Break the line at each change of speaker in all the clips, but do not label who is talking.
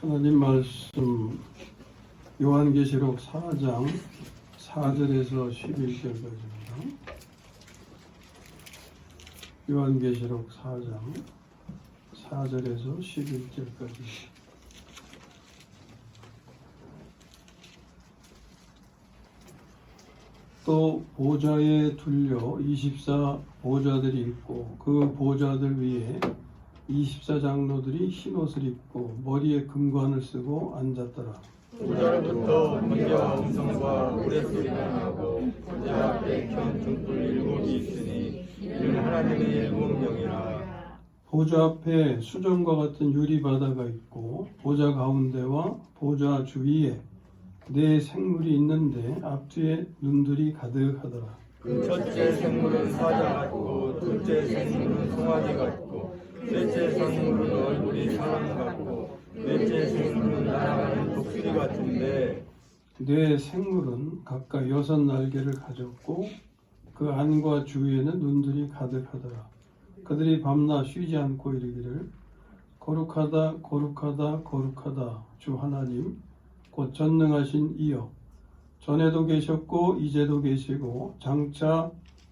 하나님 말씀 요한계시록 4장 4절에서 11절까지입니다. 요한계시록 4장 4절에서 11절까지. 또 보좌에 둘려 24 보좌들이 있고 그 보좌들 위에 24장로들이 흰옷을 입고 머리에 금관을 쓰고 앉았더라.
보좌로부터 번개와 음성과 우레소리가 나고 보좌 앞에 켠 등불 일곱이 있으니 이는 하나님의 일곱 명이라.
보좌 앞에 수정과 같은 유리바다가 있고 보좌 가운데와 보좌 주위에 네 생물이 있는데 앞뒤에 눈들이 가득하더라.
그 첫째 생물은 사자 같고 둘째 생물은 송아지 같고 셋째 생물은 얼굴이 사람 같고 넷째 생물은 날아가는 독수리 같은데
네 생물은 각각 6 날개를 가졌고 그 안과 주위에는 눈들이 가득하더라. 그들이 밤낮 쉬지 않고 이르기를 거룩하다 거룩하다 거룩하다 주 하나님 곧 전능하신 이여 전에도 계셨고 이제도 계시고 장차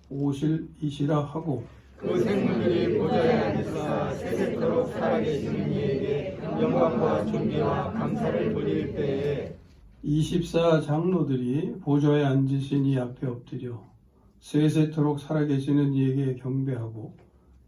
오실 이시라 하고
그 생물들이 보좌에 앉으사 세세토록 살아계시는 이에게 영광과 존귀와 감사를 돌릴 때에
24 장로들이 보좌에 앉으신 이 앞에 엎드려 세세토록 살아계시는 이에게 경배하고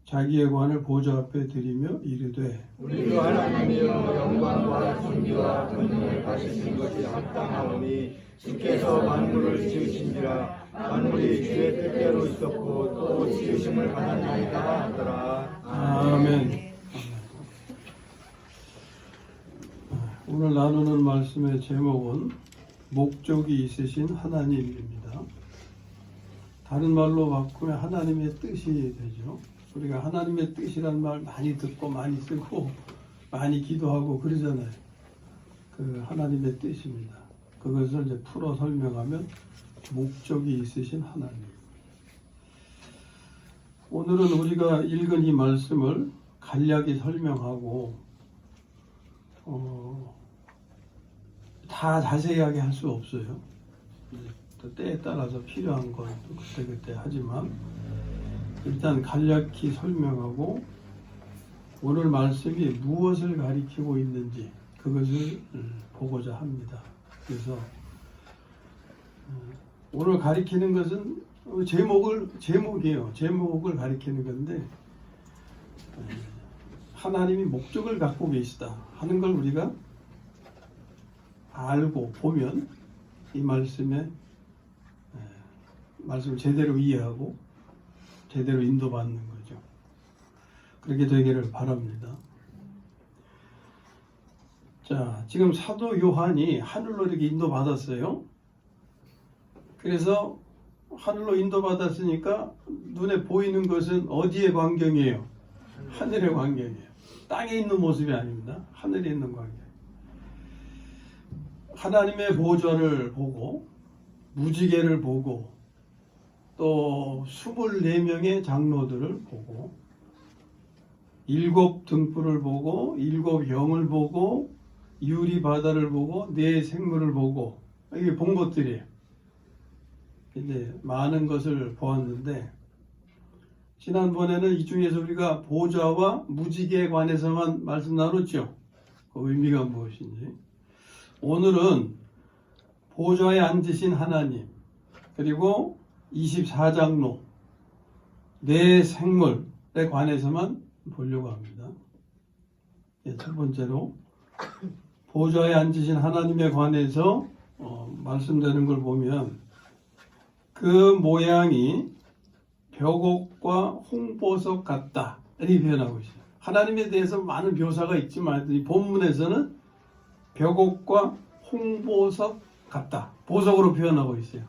자기의 관을 보좌 앞에 드리며 이르되
우리도 하나님이여 영광과 존귀와 권능을 받으신 것이 합당하오니 주께서 만물을 지으신지라 만물이 주의 뜻대로 있었고 또 지으심을 받았나이다 하더라.
아멘. 오늘 나누는 말씀의 제목은 목적이 있으신 하나님입니다. 다른 말로 바꾸면 하나님의 뜻이 되죠. 우리가 하나님의 뜻이라는 말 많이 듣고 많이 쓰고 많이 기도하고 그러잖아요. 그 하나님의 뜻입니다. 그것을 이제 풀어 설명하면 목적이 있으신 하나님. 오늘은 우리가 읽은 이 말씀을 간략히 설명하고 다 자세하게 할 수 없어요. 또 때에 따라서 필요한 건 또 그때그때 하지만 일단 간략히 설명하고 오늘 말씀이 무엇을 가리키고 있는지 그것을 보고자 합니다. 그래서 오늘 가리키는 것은 제목이에요. 제목을 가리키는 건데 하나님이 목적을 갖고 계시다 하는 걸 우리가 알고 보면 이 말씀을 제대로 이해하고 제대로 인도받는 거죠. 그렇게 되기를 바랍니다. 자, 지금 사도 요한이 하늘로 이렇게 인도받았어요. 그래서 하늘로 인도받았으니까 눈에 보이는 것은 어디의 광경이에요? 하늘의 광경이에요. 땅에 있는 모습이 아닙니다. 하늘에 있는 광경. 하나님의 보좌를 보고 무지개를 보고 또 24명의 장로들을 보고 7 등불을 보고 7 영을 보고 유리 바다를 보고 4 생물을 보고 이게 본 것들이에요. 이제 많은 것을 보았는데 지난번에는 이 중에서 우리가 보좌와 무지개에 관해서만 말씀 나눴죠. 그 의미가 무엇인지. 오늘은 보좌에 앉으신 하나님 그리고 24장로 4 생물에 관해서만 보려고 합니다. 첫 번째로 보좌에 앉으신 하나님에 관해서 말씀되는 걸 보면 그 모양이 벽옥과 홍보석 같다 이렇게 표현하고 있어요. 하나님에 대해서 많은 묘사가 있지만 이 본문에서는 벽옥과 홍보석 같다 보석으로 표현하고 있어요.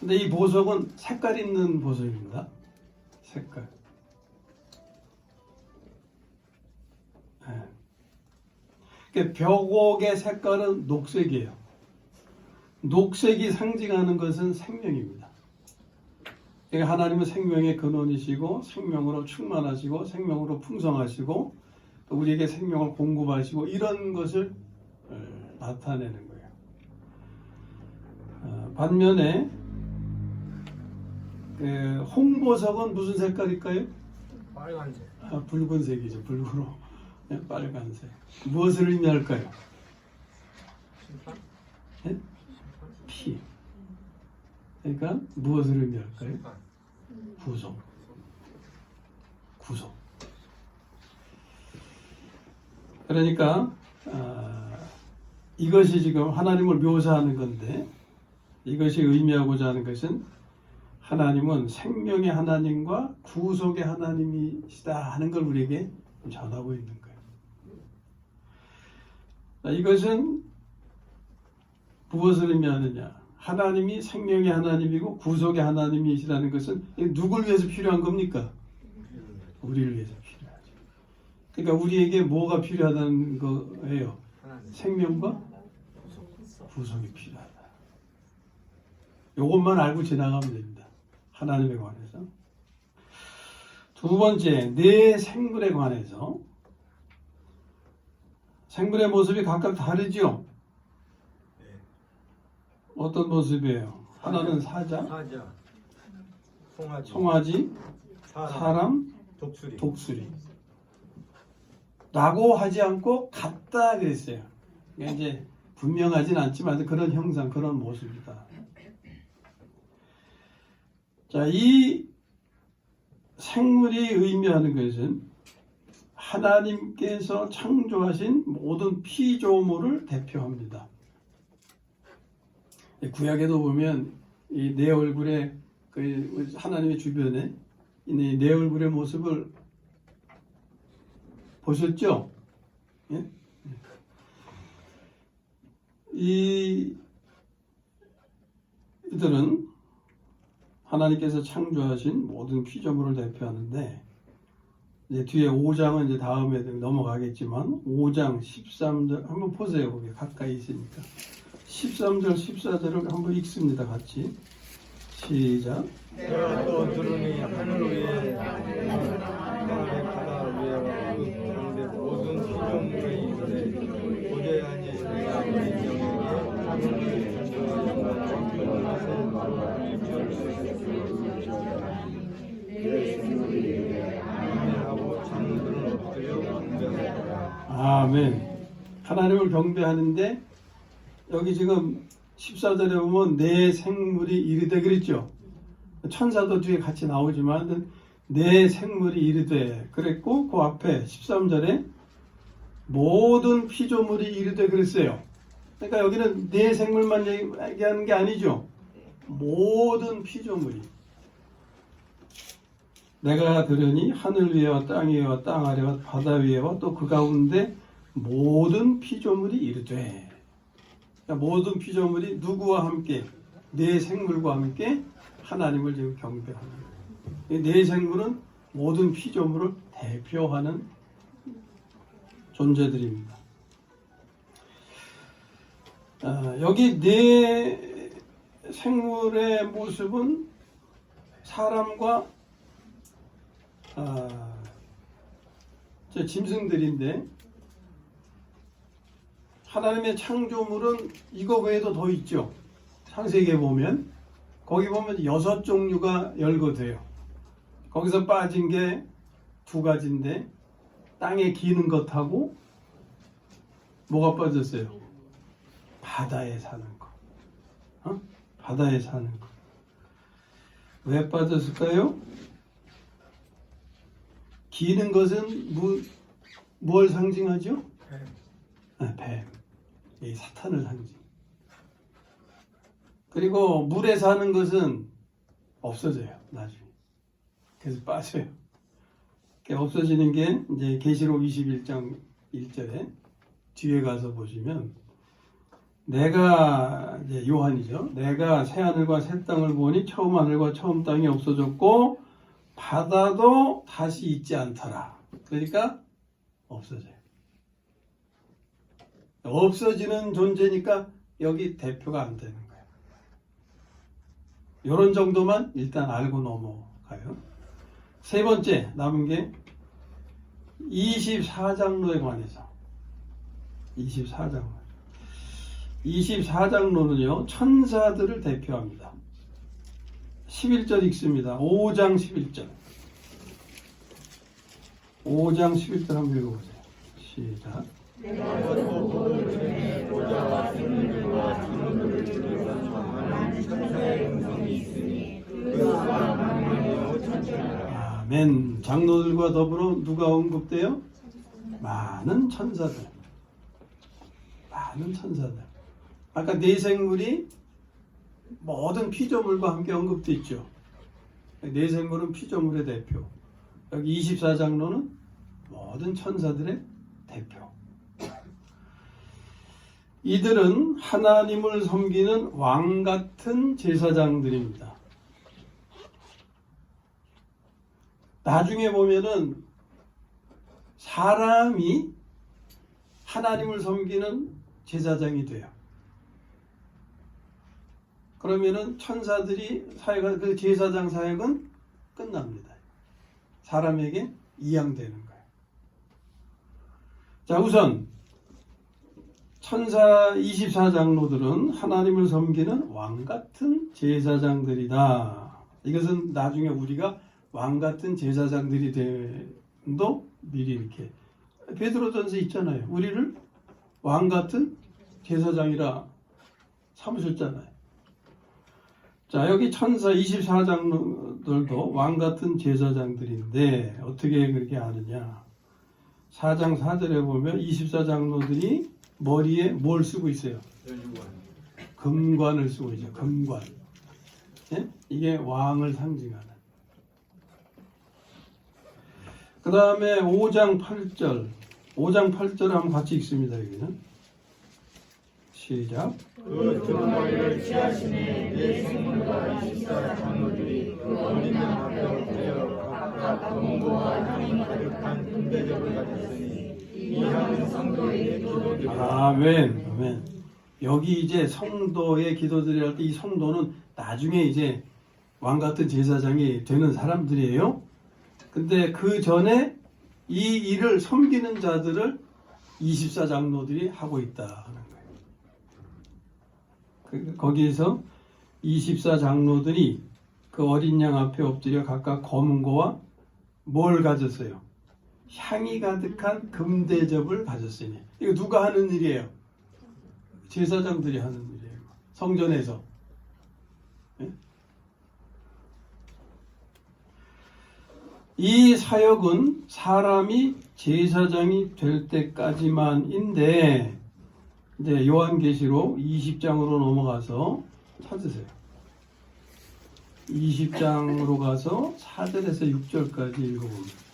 근데 이 보석은 색깔 있는 보석입니다. 색깔. 그러니까 벽옥의 색깔은 녹색이에요. 녹색이 상징하는 것은 생명입니다. 그러니까 하나님은 생명의 근원이시고 생명으로 충만하시고 생명으로 풍성하시고 또 우리에게 생명을 공급하시고 이런 것을 나타내는 거예요. 반면에 홍보석은 무슨 색깔일까요?
빨간색.
붉은색이죠. 붉으로 빨간색. 무엇을 의미할까요?
심판?
네? 피. 그러니까 무엇을 의미할까요?
심판.
구속. 구속. 그러니까 이것이 지금 하나님을 묘사하는 건데, 이것이 의미하고자 하는 것은 하나님은 생명의 하나님과 구속의 하나님이시다 하는 걸 우리에게 전하고 있는 거예요. 이것은 무엇을 의미하느냐? 하나님이 생명의 하나님이고 구속의 하나님이시라는 것은 누굴 위해서 필요한 겁니까? 우리를 위해서 필요하죠. 그러니까 우리에게 뭐가 필요하다는 거예요? 생명과 구속이 필요하다. 이것만 알고 지나가면 됩니다. 하나님에 관해서. 두 번째, 내 생물에 관해서. 생물의 모습이 각각 다르죠? 어떤 모습이에요? 하나는 사자, 송아지, 사람, 독수리. 라고 하지 않고 같다 그랬어요. 그러니까 이제 분명하진 않지만 그런 형상, 그런 모습이다. 자, 이 생물이 의미하는 것은 하나님께서 창조하신 모든 피조물을 대표합니다. 구약에도 보면 이 내 얼굴에 그 하나님의 주변에 내 얼굴의 모습을 보셨죠? 예? 이들은 하나님께서 창조하신 모든 피조물을 대표하는데, 이제 뒤에 5장은 이제 다음에 넘어가겠지만 5장 13절 한번 보세요. 거기 가까이 있으니까 13절 14절을 한번 읽습니다. 같이 시작.
내가 또 들으니 하늘 위에 땅의 바다 위에 그 가운데 모든 피조물이 있으되 도저히 내가 우리 영에게 하늘을 창조하신 그 맛을 우리 별을 장들은 엎드려 경배하라.
아멘. 하나님을 경배하는데 여기 지금 14절에 보면 내 생물이 이르되 그랬죠. 천사도 뒤에 같이 나오지만 내 생물이 이르되 그랬고, 그 앞에 13절에 모든 피조물이 이르되 그랬어요. 그러니까 여기는 내 생물만 얘기하는 게 아니죠. 모든 피조물이. 내가 들으니 하늘 위에와 땅 위에와 땅 아래와 바다 위에와 또 그 가운데 모든 피조물이 이르되. 그러니까 모든 피조물이 누구와 함께? 내 생물과 함께 하나님을 지금 경배하는 거예요. 내 생물은 모든 피조물을 대표하는 존재들입니다. 여기 내 생물의 모습은 사람과 짐승들인데, 하나님의 창조물은 이거 외에도 더 있죠. 창세기에 보면 거기 보면 6종류가 열거돼요. 거기서 빠진 게 2가지인데 땅에 기는 것하고 뭐가 빠졌어요? 바다에 사는 거. 바다에 사는 거. 왜 빠졌을까요? 기는 것은 뭘 상징하죠? 뱀. 이 사탄을 상징. 그리고 물에 사는 것은 없어져요, 나중에. 그래서 빠져요. 없어지는 게 이제 계시록 21장 1절에 뒤에 가서 보시면, 내가 이제 요한이죠. 내가 새 하늘과 새 땅을 보니 처음 하늘과 처음 땅이 없어졌고 바다도 다시 있지 않더라. 그러니까 없어져요. 없어지는 존재니까 여기 대표가 안 되는 거예요. 이런 정도만 일단 알고 넘어가요. 세 번째 남은 게 24장로에 관해서 24장로는요 천사들을 대표합니다. 11절 읽습니다. 5장 11절 5장 11절 한번 읽어보세요. 시작.
내가 또 보던 중에 보좌와 생물들과 장로들을 둘러싼 많은 천사의 음성이 있으니 그 수가 만만하여 천천하라.
아멘. 장로들과 더불어 누가 언급돼요? 많은 천사들. 많은 천사들. 아까 네 생물이 모든 피조물과 함께 언급돼 있죠. 네 생물은 피조물의 대표. 여기 24장로는 모든 천사들의 대표. 이들은 하나님을 섬기는 왕 같은 제사장들입니다. 나중에 보면은 사람이 하나님을 섬기는 제사장이 돼요. 그러면은 천사들이 사역한 그 제사장 사역은 끝납니다. 사람에게 이양되는 거예요. 자, 우선 천사 24장로들은 하나님을 섬기는 왕 같은 제사장들이다. 이것은 나중에 우리가 왕 같은 제사장들이 됨도 미리 이렇게 베드로전서 있잖아요. 우리를 왕 같은 제사장이라 삼으셨잖아요. 자, 여기 천사 24장로들도 왕 같은 제사장들인데 어떻게 그렇게 아느냐? 4장 4절에 보면 24장로들이 머리에 뭘 쓰고 있어요? 금관을 쓰고 있죠. 금관. 예? 이게 왕을 상징하는. 그 다음에 5장 8절. 5장 8절 한번 같이 읽습니다. 여기는. 시작.
그 등머리를 취하시니 네 생물과 24장로들이 그 어린 양 앞에 엎드려 각각 검은고와 향이 가득한 금대접을 가졌으니 이 향은 성도의 기도들이라.
아멘. 여기 이제 성도의 기도들이 할 때 이 성도는 나중에 이제 왕 같은 제사장이 되는 사람들이에요. 근데 그 전에 이 일을 섬기는 자들을 24장로들이 하고 있다 하는 거예요. 거기에서 24장로들이 그 어린 양 앞에 엎드려 각각 검은고와 뭘 가졌어요? 향이 가득한 금대접을 가졌으니. 이거 누가 하는 일이에요? 제사장들이 하는 일이에요. 성전에서. 네? 이 사역은 사람이 제사장이 될 때까지만인데 이제 요한계시록 20장으로 넘어가서 찾으세요. 20장으로 가서 4절에서 6절까지 읽어봅니다.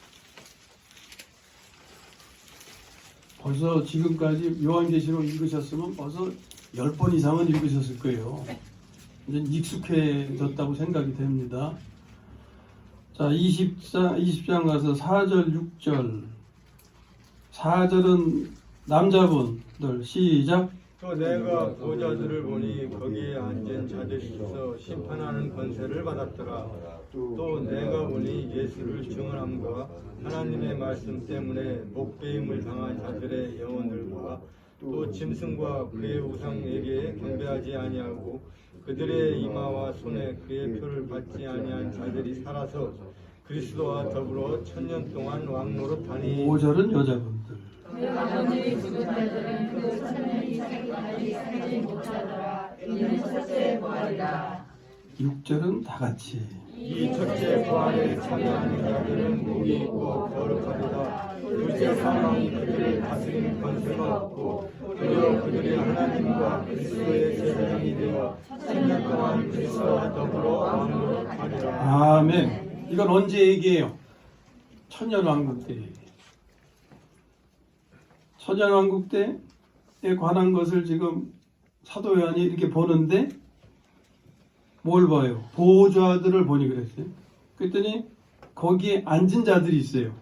벌써 지금까지 요한계시록 읽으셨으면 벌써 10번 이상은 읽으셨을 거예요. 이제 익숙해졌다고 생각이 됩니다. 자, 20장 가서 4절, 6절. 4절은 남자분들 시작.
또 내가 보좌들을 보니 거기에 앉은 자들이 있어 심판하는 권세를 받았더라. 또 내가 보니 예수를 증언함과 하나님의 말씀 때문에 목배임을 당한 자들의 영혼들과 또 짐승과 그의 우상에게 경배하지 아니하고 그들의 이마와 손에 그의 표를 받지 아니한 자들이 살아서 그리스도와 더불어 1000년 동안 왕노릇하니.
5절은 여자분들.
그 나머지 죽은 자들은 그 1000년 이상까지 살지 못하더라. 이는 첫째 부활이라.
6절은 다 같이.
이 첫째 부활에 참여하는 자들은 복이 있고 거룩하도다. 둘째 사망이 그들을 다스리는 권세가 없고 그리고 그들이 하나님과 그리스도의 제사장이 되어 1000년 동안 그리스도와 더불어 왕노릇하리라.
아멘. 이건 언제 얘기해요? 천년왕국 때 얘기해요. 천년왕국 때에 관한 것을 지금 사도 요한이 이렇게 보는데 뭘 봐요? 보좌들을 보니 그랬어요. 그랬더니 거기에 앉은 자들이 있어요.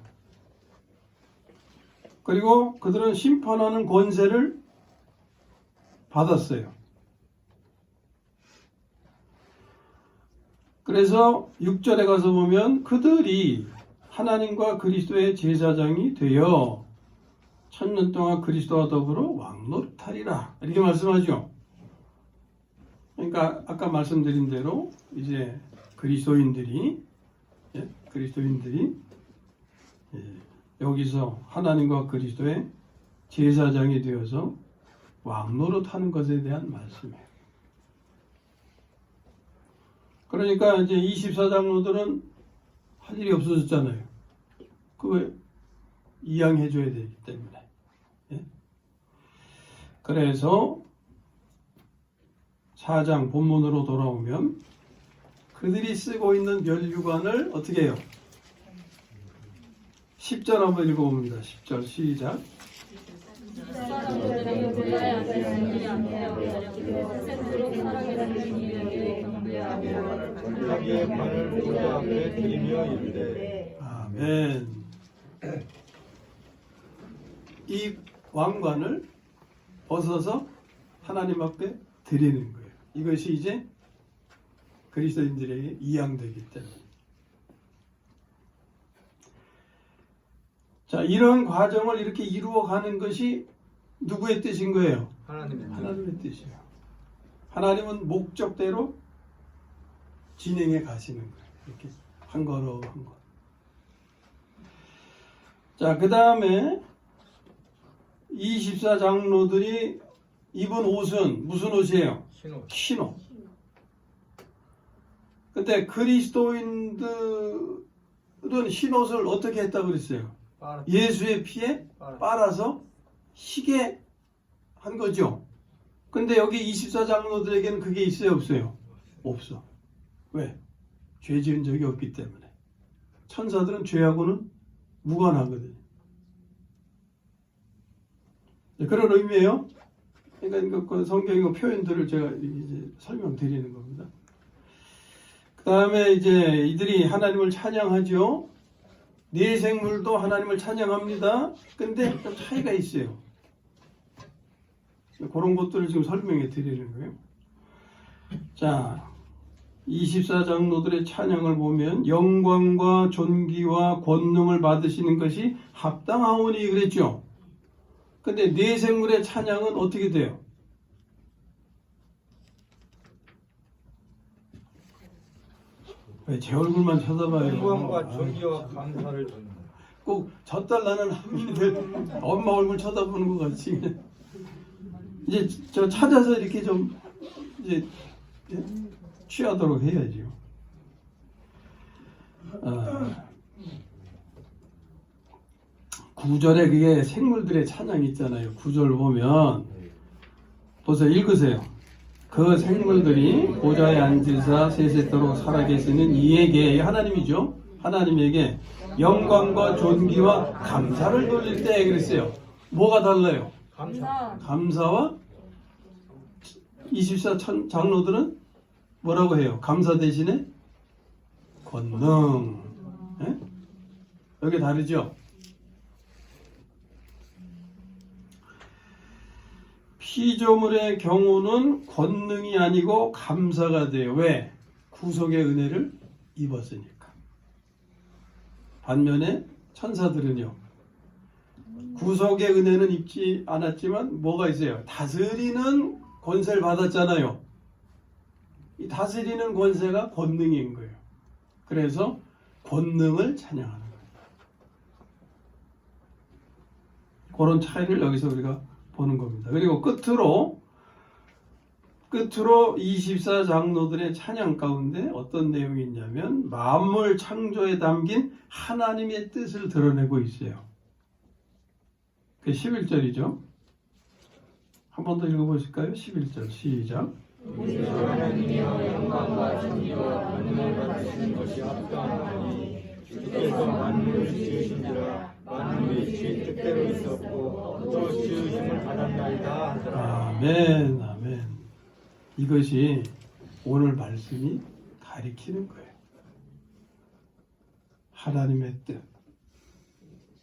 그리고 그들은 심판하는 권세를 받았어요. 그래서 6절에 가서 보면 그들이 하나님과 그리스도의 제사장이 되어 1000년 동안 그리스도와 더불어 왕노릇하리라 이렇게 말씀하죠. 그러니까 아까 말씀드린 대로 이제 그리스도인들이 여기서 하나님과 그리스도의 제사장이 되어서 왕노릇하는 것에 대한 말씀이에요. 그러니까 이제 24장로들은 할 일이 없어졌잖아요. 그걸 이양해줘야 되기 때문에. 그래서 4장 본문으로 돌아오면 그들이 쓰고 있는 멸류관을 어떻게 해요? 10절 한번 읽어봅니다. 10절 시작.
자기의 관을 보좌 앞에 드리며 이르되
아멘. 이 왕관을 벗어서 하나님 앞에 드리는 거예요. 이것이 이제 그리스도인들에게 이양되기 때문에. 자, 이런 과정을 이렇게 이루어가는 것이 누구의 뜻인 거예요? 하나님의 뜻이에요. 하나님은 목적대로 진행해 가시는 거예요. 이렇게 한 걸음 한 걸. 자, 그 다음에 24장로들이 입은 옷은 무슨 옷이에요? 흰옷. 근데 그리스도인들은 흰옷을 어떻게 했다고 그랬어요? 예수의 피에 빨아서 희게 한 거죠. 근데 여기 24장로들에게는 그게 있어요, 없어요? 없어. 왜? 죄 지은 적이 없기 때문에. 천사들은 죄하고는 무관하거든요. 그런 의미예요. 그러니까 그 성경의 표현들을 제가 이제 설명드리는 겁니다. 그 다음에 이제 이들이 하나님을 찬양하죠. 네 생물도 하나님을 찬양합니다. 근데 좀 차이가 있어요. 그런 것들을 지금 설명해 드리는 거예요. 자, 24장로들의 찬양을 보면 영광과 존귀와 권능을 받으시는 것이 합당하오니 그랬죠. 근데 네 생물의 찬양은 어떻게 돼요? 왜 제 얼굴만 쳐다봐요?
영광과 존귀와 감사를 주는
꼭 젖달라는 아기들 엄마 얼굴 쳐다보는 것 같이 이제 저 찾아서 이렇게 좀 이제 취하도록 해야죠. 구절에 그게 생물들의 찬양이 있잖아요. 구절 보면 보세요. 읽으세요. 그 생물들이 보좌에 앉으사 세세토록 살아계시는 이에게, 하나님이죠. 하나님에게 영광과 존귀와 감사를 돌릴 때 그랬어요. 뭐가 달라요? 감사와 24장로들은 뭐라고 해요? 감사 대신에 권능. 예? 여기 다르죠? 피조물의 경우는 권능이 아니고 감사가 돼요. 왜? 구속의 은혜를 입었으니까. 반면에 천사들은요. 구속의 은혜는 입지 않았지만 뭐가 있어요? 다스리는 권세를 받았잖아요. 이 다스리는 권세가 권능인 거예요. 그래서 권능을 찬양하는 거예요. 그런 차이를 여기서 우리가 보는 겁니다. 그리고 끝으로 24장로들의 찬양 가운데 어떤 내용이 있냐면 만물 창조에 담긴 하나님의 뜻을 드러내고 있어요. 그게 11절이죠. 한 번 더 읽어보실까요? 11절 시작.
하나님이여 영광과 존귀와 권능을 받으시는 것이 합당하니 주께서 만물을 지으신지라 만물이 주의 뜻대로 있었고 또 지으심을 받았나이다 하더라.
아멘, 아멘. 이것이 오늘 말씀이 가리키는 거예요. 하나님의 뜻.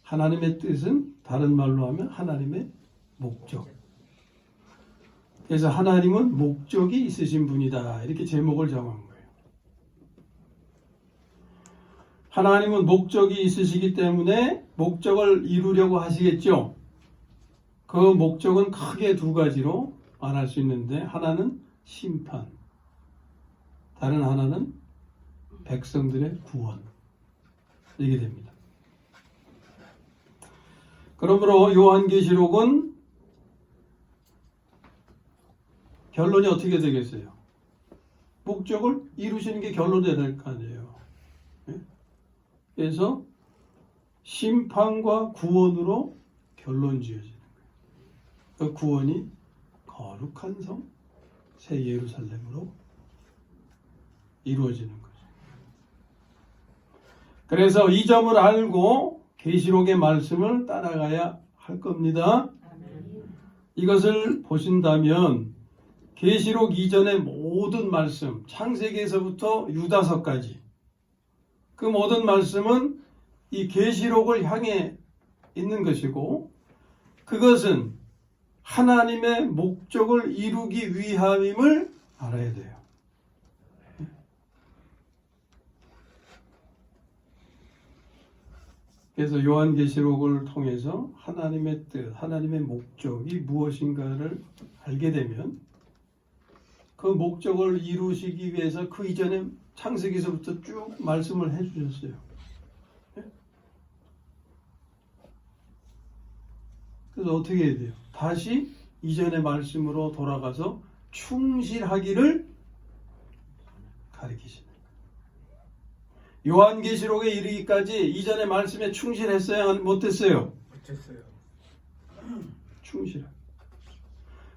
하나님의 뜻은 다른 말로 하면 하나님의 목적. 그래서 하나님은 목적이 있으신 분이다. 이렇게 제목을 정한 거예요. 하나님은 목적이 있으시기 때문에 목적을 이루려고 하시겠죠. 그 목적은 크게 두 가지로 말할 수 있는데, 하나는 심판, 다른 하나는 백성들의 구원, 이게 됩니다. 그러므로 요한계시록은 결론이 어떻게 되겠어요? 목적을 이루시는 게 결론이 될 거 아니에요. 그래서 심판과 구원으로 결론 지어지는 거예요. 그 구원이 거룩한 성, 새 예루살렘으로 이루어지는 거죠. 그래서 이 점을 알고 계시록의 말씀을 따라가야 할 겁니다. 이것을 보신다면 계시록 이전의 모든 말씀, 창세기에서부터 유다서까지 그 모든 말씀은 이 계시록을 향해 있는 것이고, 그것은 하나님의 목적을 이루기 위함임을 알아야 돼요. 그래서 요한계시록을 통해서 하나님의 뜻, 하나님의 목적이 무엇인가를 알게 되면 그 목적을 이루시기 위해서 그 이전에 창세기에서부터 쭉 말씀을 해주셨어요. 그래서 어떻게 해야 돼요? 다시 이전의 말씀으로 돌아가서 충실하기를 가르치시는 거예요. 요한계시록에 이르기까지 이전의 말씀에 충실했어요? 못했어요?
못했어요.
충실하게.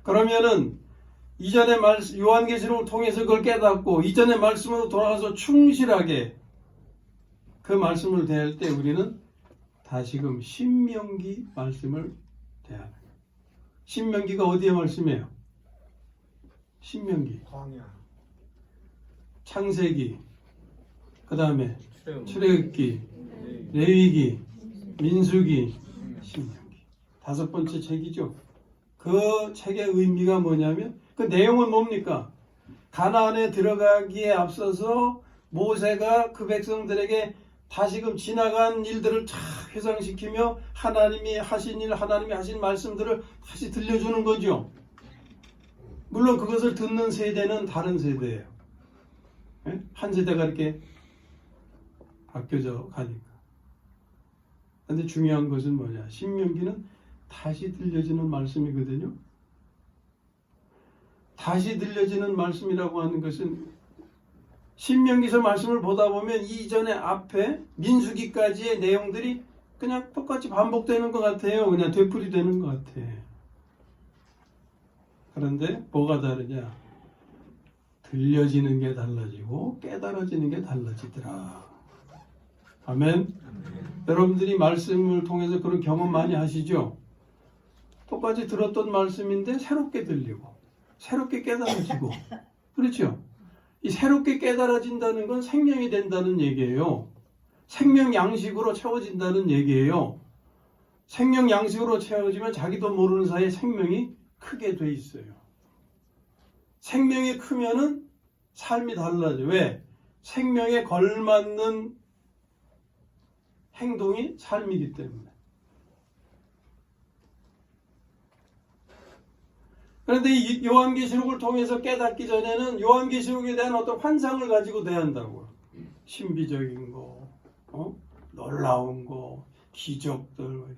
그러면은 이전의 말씀, 요한계시록을 통해서 그걸 깨닫고 이전의 말씀으로 돌아가서 충실하게 그 말씀을 대할 때 우리는 다시금 신명기 말씀을 대하는 거예요. 신명기가 어디의 말씀이에요? 신명기,
광야,
창세기, 그 다음에
출애굽기,
출애굽기, 레위기, 민수기, 신명기. 5번째 책이죠. 그 책의 의미가 뭐냐면, 그 내용은 뭡니까? 가나안에 들어가기에 앞서서 모세가 그 백성들에게 다시금 지나간 일들을 쫙 회상시키며 하나님이 하신 일, 하나님이 하신 말씀들을 다시 들려주는 거죠. 물론 그것을 듣는 세대는 다른 세대예요. 한 세대가 이렇게 바뀌어져 가니까. 그런데 중요한 것은 뭐냐? 신명기는 다시 들려지는 말씀이거든요. 다시 들려지는 말씀이라고 하는 것은 신명기서 말씀을 보다 보면 이전에 앞에 민수기까지의 내용들이 그냥 똑같이 반복되는 것 같아요. 그냥 되풀이되는 것 같아. 그런데 뭐가 다르냐? 들려지는 게 달라지고 깨달아지는 게 달라지더라. 아멘. 여러분들이 말씀을 통해서 그런 경험 많이 하시죠? 똑같이 들었던 말씀인데 새롭게 들리고 새롭게 깨달아지고, 그렇죠? 이 새롭게 깨달아진다는 건 생명이 된다는 얘기예요. 생명 양식으로 채워진다는 얘기예요. 생명 양식으로 채워지면 자기도 모르는 사이에 생명이 크게 돼 있어요. 생명이 크면은 삶이 달라져. 왜? 생명에 걸맞는 행동이 삶이기 때문에. 그런데 이 요한계시록을 통해서 깨닫기 전에는 요한계시록에 대한 어떤 환상을 가지고 대한다고요. 신비적인 거, 놀라운 거, 기적들.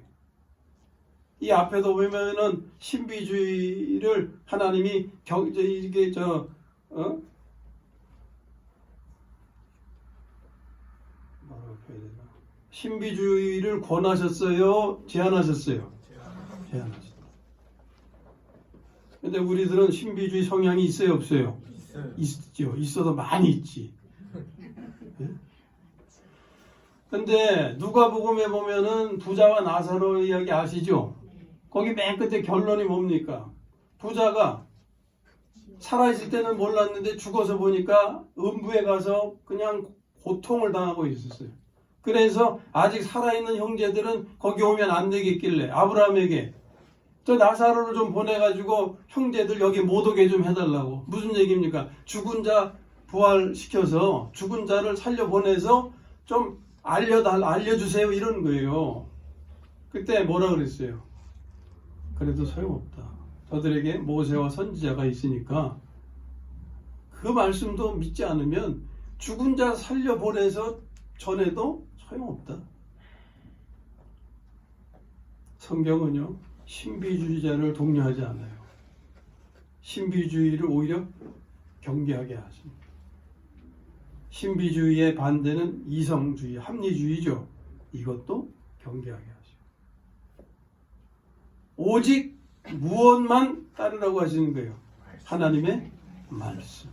이 앞에도 보면은 신비주의를 하나님이 신비주의를 권하셨어요? 제안하셨어요? 제안하셨어요. 근데 우리들은 신비주의 성향이 있어요, 없어요?
있어요.
있죠. 있어도 많이 있지. 근데 누가복음에 보면은 부자와 나사로 이야기 아시죠? 거기 맨 끝에 결론이 뭡니까? 부자가 살아있을 때는 몰랐는데 죽어서 보니까 음부에 가서 그냥 고통을 당하고 있었어요. 그래서 아직 살아있는 형제들은 거기 오면 안 되겠길래 아브라함에게 저 나사로를 좀 보내가지고 형제들 여기 못 오게 좀 해달라고. 무슨 얘기입니까? 죽은 자 부활시켜서 죽은 자를 살려보내서 좀 알려주세요 이런 거예요. 그때 뭐라 그랬어요? 그래도 소용없다. 저들에게 모세와 선지자가 있으니까 그 말씀도 믿지 않으면 죽은 자 살려보내서 전해도 소용없다. 성경은요, 신비주의자를 독려하지 않아요. 신비주의를 오히려 경계하게 하십니다. 신비주의의 반대는 이성주의, 합리주의죠. 이것도 경계하게 하시고 오직 무엇만 따르라고 하시는 거예요? 하나님의 말씀.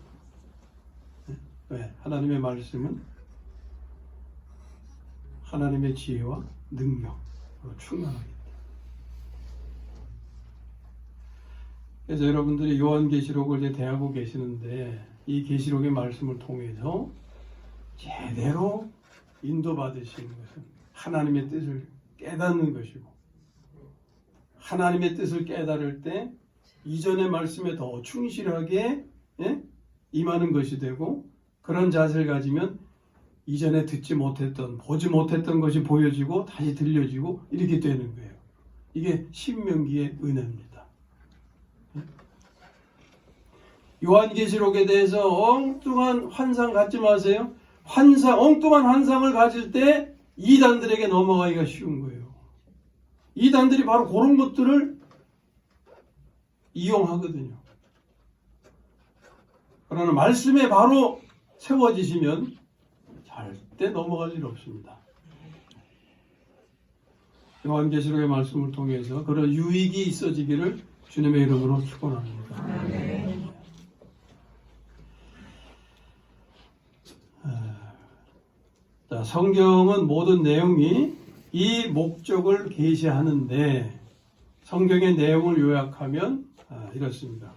왜? 하나님의 말씀은 하나님의 지혜와 능력으로 충만하기 때문에. 그래서 여러분들이 요한계시록을 이제 대하고 계시는데 이 계시록의 말씀을 통해서 제대로 인도받으시는 것은 하나님의 뜻을 깨닫는 것이고, 하나님의 뜻을 깨달을 때 이전의 말씀에 더 충실하게 임하는 것이 되고, 그런 자세를 가지면 이전에 듣지 못했던, 보지 못했던 것이 보여지고 다시 들려지고 이렇게 되는 거예요. 이게 신명기의 은혜입니다. 요한계시록에 대해서 엉뚱한 환상 갖지 마세요. 엉뚱한 환상을 가질 때 이단들에게 넘어가기가 쉬운 거예요. 이단들이 바로 그런 것들을 이용하거든요. 그러나 말씀에 바로 세워지시면 절대 넘어갈 일 없습니다. 요한계시록의 말씀을 통해서 그런 유익이 있어지기를 주님의 이름으로 축원합니다. 자, 성경은 모든 내용이 이 목적을 계시하는데 성경의 내용을 요약하면 이렇습니다.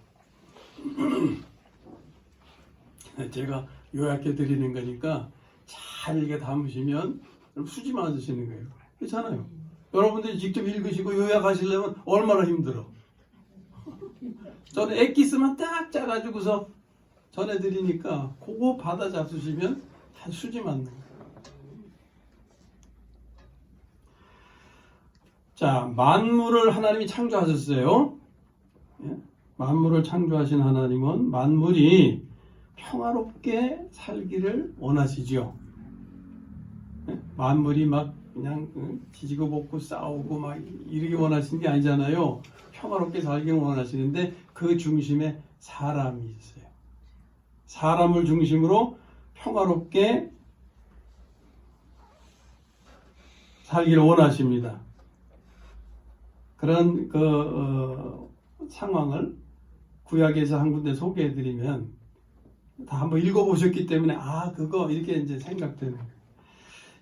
제가 요약해 드리는 거니까 잘 이렇게 담으시면 수지 맞으시는 거예요. 그렇잖아요. 여러분들이 직접 읽으시고 요약하시려면 얼마나 힘들어. 저는 엑기스만 딱 짜가지고서 전해드리니까 그거 받아 잡수시면 다 수지 맞는 거예요. 자, 만물을 하나님이 창조하셨어요. 만물을 창조하신 하나님은 만물이 평화롭게 살기를 원하시죠. 만물이 막 그냥 뒤지고 볶고 싸우고 막 이러기 원하시는 게 아니잖아요. 평화롭게 살기를 원하시는데 그 중심에 사람이 있어요. 사람을 중심으로 평화롭게 살기를 원하십니다. 그런 상황을 구약에서 한 군데 소개해드리면 다 한번 읽어보셨기 때문에 그거 이렇게 이제 생각되는 거예요.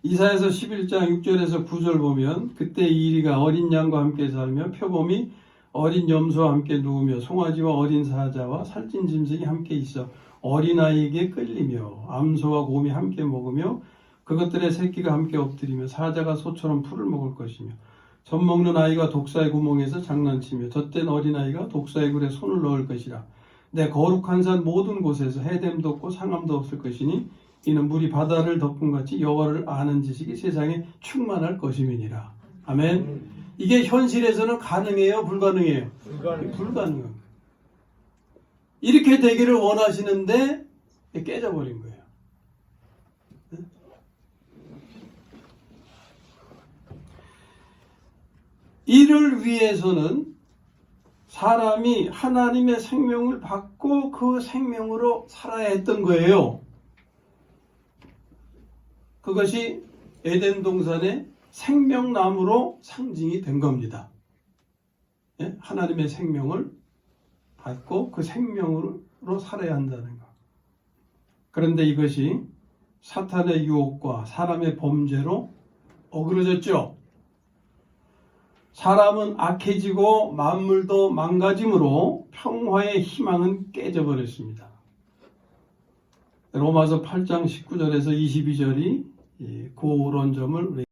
이사야서 11장 6절에서 9절 보면 그때 이리가 어린 양과 함께 살며 표범이 어린 염소와 함께 누우며 송아지와 어린 사자와 살찐 짐승이 함께 있어 어린아이에게 끌리며 암소와 곰이 함께 먹으며 그것들의 새끼가 함께 엎드리며 사자가 소처럼 풀을 먹을 것이며 젖 먹는 아이가 독사의 구멍에서 장난치며 젖된 어린아이가 독사의 굴에 손을 넣을 것이라. 내 거룩한 산 모든 곳에서 해됨도 없고 상함도 없을 것이니 이는 물이 바다를 덮은 같이 여호와를 아는 지식이 세상에 충만할 것임이니라. 아멘. 이게 현실에서는 가능해요? 불가능해요? 불가능합니다. 이렇게 되기를 원하시는데 깨져버린 거예요. 이를 위해서는 사람이 하나님의 생명을 받고 그 생명으로 살아야 했던 거예요. 그것이 에덴 동산의 생명나무로 상징이 된 겁니다. 하나님의 생명을 받고 그 생명으로 살아야 한다는 것. 그런데 이것이 사탄의 유혹과 사람의 범죄로 어그러졌죠. 사람은 악해지고 만물도 망가짐으로 평화의 희망은 깨져버렸습니다. 로마서 8장 19절에서 22절이 그런 점을